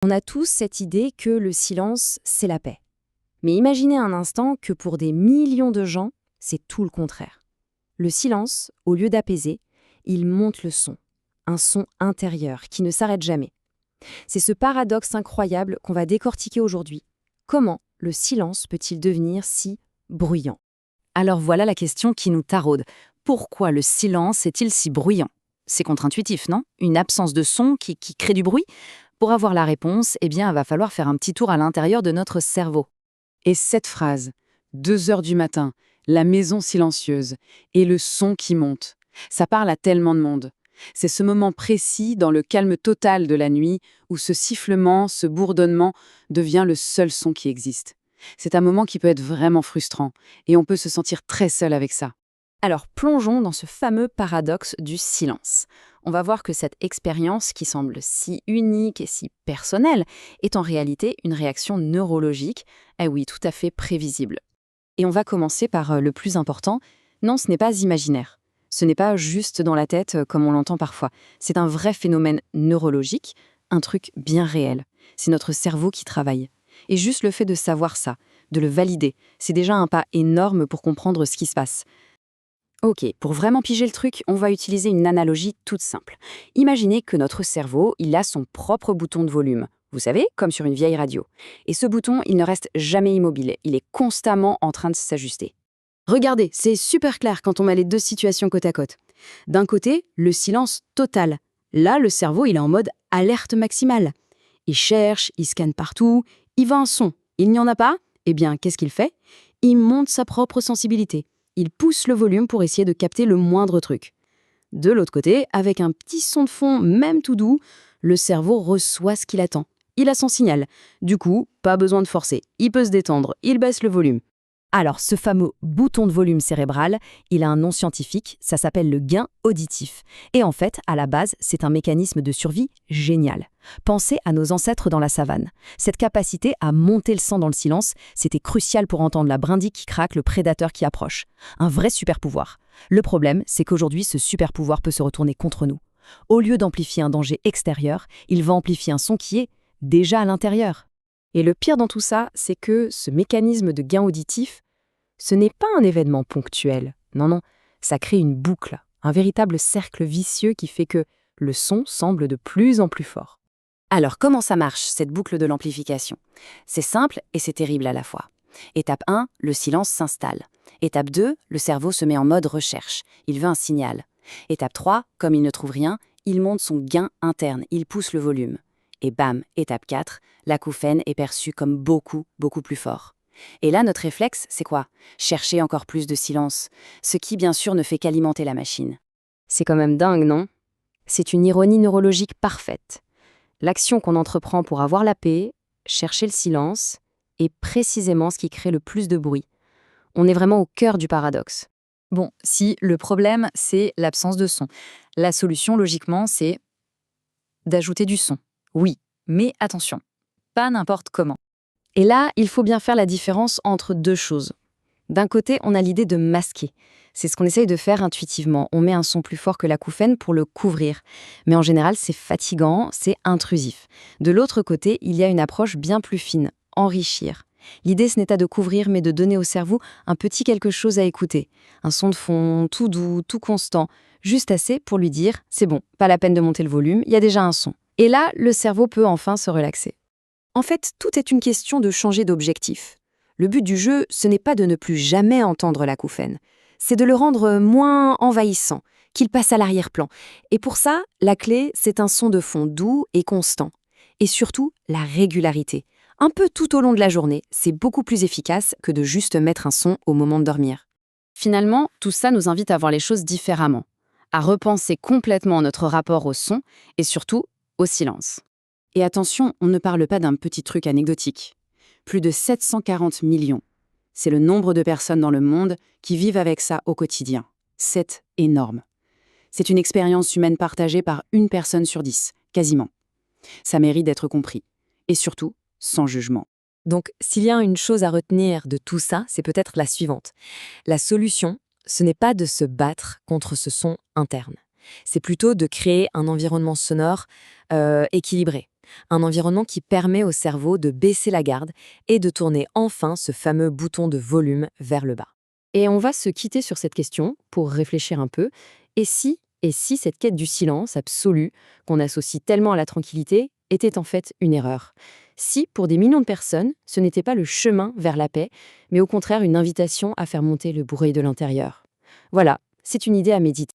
On a tous cette idée que le silence, c'est la paix. Mais imaginez un instant que pour des millions de gens, c'est tout le contraire. Le silence, au lieu d'apaiser, il monte le son. Un son intérieur qui ne s'arrête jamais. C'est ce paradoxe incroyable qu'on va décortiquer aujourd'hui. Comment le silence peut-il devenir si bruyant? Alors voilà la question qui nous taraude. Pourquoi le silence est-il si bruyant? C'est contre-intuitif, non? Une absence de son qui crée du bruit? Pour avoir la réponse, eh bien, il va falloir faire un petit tour à l'intérieur de notre cerveau. Et cette phrase, 2 heures du matin, la maison silencieuse, et le son qui monte, ça parle à tellement de monde. C'est ce moment précis, dans le calme total de la nuit, où ce sifflement, ce bourdonnement devient le seul son qui existe. C'est un moment qui peut être vraiment frustrant, et on peut se sentir très seul avec ça. Alors plongeons dans ce fameux paradoxe du silence. On va voir que cette expérience, qui semble si unique et si personnelle, est en réalité une réaction neurologique, eh oui, tout à fait prévisible. Et on va commencer par le plus important. Non, ce n'est pas imaginaire. Ce n'est pas juste dans la tête comme on l'entend parfois. C'est un vrai phénomène neurologique, un truc bien réel. C'est notre cerveau qui travaille. Et juste le fait de savoir ça, de le valider, c'est déjà un pas énorme pour comprendre ce qui se passe. Ok, pour vraiment piger le truc, on va utiliser une analogie toute simple. Imaginez que notre cerveau, il a son propre bouton de volume. Vous savez, comme sur une vieille radio. Et ce bouton, il ne reste jamais immobile. Il est constamment en train de s'ajuster. Regardez, c'est super clair quand on met les deux situations côte à côte. D'un côté, le silence total. Là, le cerveau, il est en mode alerte maximale. Il cherche, il scanne partout, il veut un son. Il n'y en a pas? Eh bien, qu'est-ce qu'il fait? Il monte sa propre sensibilité. Il pousse le volume pour essayer de capter le moindre truc. De l'autre côté, avec un petit son de fond, même tout doux, le cerveau reçoit ce qu'il attend. Il a son signal. Du coup, pas besoin de forcer. Il peut se détendre, il baisse le volume. Alors, ce fameux bouton de volume cérébral, il a un nom scientifique, ça s'appelle le gain auditif. Et en fait, à la base, c'est un mécanisme de survie génial. Pensez à nos ancêtres dans la savane. Cette capacité à monter le sang dans le silence, c'était crucial pour entendre la brindille qui craque, le prédateur qui approche. Un vrai super pouvoir. Le problème, c'est qu'aujourd'hui, ce super pouvoir peut se retourner contre nous. Au lieu d'amplifier un danger extérieur, il va amplifier un son qui est déjà à l'intérieur. Et le pire dans tout ça, c'est que ce mécanisme de gain auditif, ce n'est pas un événement ponctuel. Non, non, ça crée une boucle, un véritable cercle vicieux qui fait que le son semble de plus en plus fort. Alors, comment ça marche, cette boucle de l'amplification? C'est simple et c'est terrible à la fois. Étape 1, le silence s'installe. Étape 2, le cerveau se met en mode recherche. Il veut un signal. Étape 3, comme il ne trouve rien, il monte son gain interne, il pousse le volume. Et bam, étape 4, l'acouphène est perçue comme beaucoup, beaucoup plus fort. Et là, notre réflexe, c'est quoi? Chercher encore plus de silence, ce qui, bien sûr, ne fait qu'alimenter la machine. C'est quand même dingue, non? C'est une ironie neurologique parfaite. L'action qu'on entreprend pour avoir la paix, chercher le silence, est précisément ce qui crée le plus de bruit. On est vraiment au cœur du paradoxe. Bon, si le problème, c'est l'absence de son, la solution, logiquement, c'est d'ajouter du son. Oui, mais attention, pas n'importe comment. Et là, il faut bien faire la différence entre deux choses. D'un côté, on a l'idée de masquer. C'est ce qu'on essaye de faire intuitivement. On met un son plus fort que l'acouphène pour le couvrir. Mais en général, c'est fatigant, c'est intrusif. De l'autre côté, il y a une approche bien plus fine, enrichir. L'idée, ce n'est pas de couvrir, mais de donner au cerveau un petit quelque chose à écouter. Un son de fond, tout doux, tout constant, juste assez pour lui dire « c'est bon, pas la peine de monter le volume, il y a déjà un son ». Et là, le cerveau peut enfin se relaxer. En fait, tout est une question de changer d'objectif. Le but du jeu, ce n'est pas de ne plus jamais entendre l'acouphène. C'est de le rendre moins envahissant, qu'il passe à l'arrière-plan. Et pour ça, la clé, c'est un son de fond doux et constant. Et surtout, la régularité. Un peu tout au long de la journée, c'est beaucoup plus efficace que de juste mettre un son au moment de dormir. Finalement, tout ça nous invite à voir les choses différemment, à repenser complètement notre rapport au son et surtout au silence. Et attention, on ne parle pas d'un petit truc anecdotique. Plus de 740 millions. C'est le nombre de personnes dans le monde qui vivent avec ça au quotidien. C'est énorme. C'est une expérience humaine partagée par une personne sur 10, quasiment. Ça mérite d'être compris. Et surtout, sans jugement. Donc, s'il y a une chose à retenir de tout ça, c'est peut-être la suivante. La solution, ce n'est pas de se battre contre ce son interne. C'est plutôt de créer un environnement sonore équilibré. Un environnement qui permet au cerveau de baisser la garde et de tourner enfin ce fameux bouton de volume vers le bas. Et on va se quitter sur cette question pour réfléchir un peu. Et si cette quête du silence absolu, qu'on associe tellement à la tranquillité, était en fait une erreur? Si, pour des millions de personnes, ce n'était pas le chemin vers la paix, mais au contraire une invitation à faire monter le bruit de l'intérieur. Voilà, c'est une idée à méditer.